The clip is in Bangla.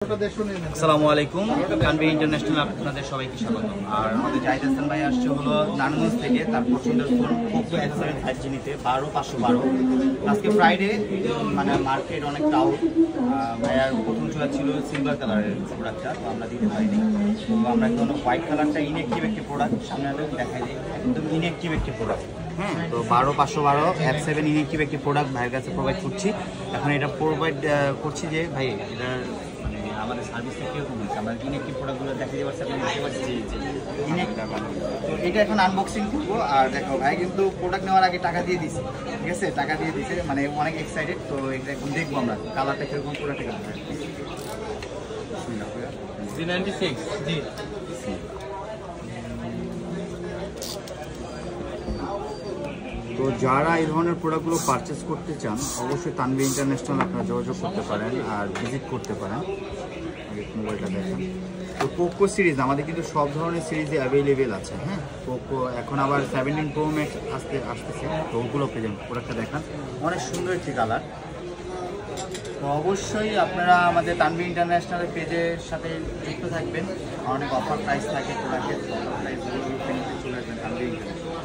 আসসালামু আলাইকুম, কানভি ইন্টারন্যাশনাল আপনাদের সবাইকে স্বাগত। আর আমাদের জাহিদ হাসান ভাই আসছে হলো নারায়ণগঞ্জ থেকে, তার পছন্দের ফোন পোকো X7 5G নিতে 12512। আজকে ফ্রাইডে, মানে মার্কেট অনেক ডাউট। ভাইয়ার প্রথম চয়েস ছিল সিলভার কালারের প্রোডাক্টটা, তো আমরা দিতে পারিনি। তো আমরা এখন হোয়াইট কালারটা ইনঅ্যাক্টিভ একটি প্রোডাক্ট, সামনে দেখাই দিই, একদম ইনঅ্যাক্টিভ একটি প্রোডাক্ট। হ্যাঁ, তো 12512 F7 ইনঅ্যাক্টিভ একটি প্রোডাক্ট ভাইয়ের কাছে প্রোভাইড করছি। এখন এটা প্রোভাইড করছি যে ভাই এটা আমাদের সার্ভিসটা কীরকম হয়েছে, আমরা ইনঅ্যাক্টিভ প্রোডাক্টগুলো দেখাতে পারছি, আপনি দেখতে পাচ্ছি যে ইনঅ্যাক্টিভ। তো এটা এখন আনবক্সিং করবো। আর দেখো ভাই কিন্তু প্রোডাক্ট নেওয়ার আগে টাকা দিয়ে দিছি, ঠিক আছে, টাকা দিয়ে দিছে, মানে অনেক এক্সাইটেড। তো এটা এখন দেখবো আমরা কালারটা কীরকম, প্রোডাক্টটা কেমন হয়। C96 জি। তো যারা এই ধরনের প্রোডাক্টগুলো পারচেস করতে চান, অবশ্যই তানভি ইন্টারন্যাশনাল আপনারা যোগাযোগ করতে পারেন আর ভিজিট করতে পারেন। মোবাইলটা দেখেন, তো পোকো সিরিজ আমাদের কিন্তু সব ধরনের সিরিজে অ্যাভেলেবেল আছে। হ্যাঁ, পোকো এখন আবার 17 Pro Max আসতেছে, তো ওগুলো পেয়ে যাবেন। প্রোডাক্টটা দেখান, অনেক সুন্দর একটি কালার। তো অবশ্যই আপনারা আমাদের তানভি ইন্টারন্যাশনালের পেজের সাথে যুক্ত থাকবেন, অনেক অফার প্রাইস থাকে প্রোডাক্টের, অফার প্রাইসগুলো চলে আসবেন তানভি ইন্টারন্যাশনাল।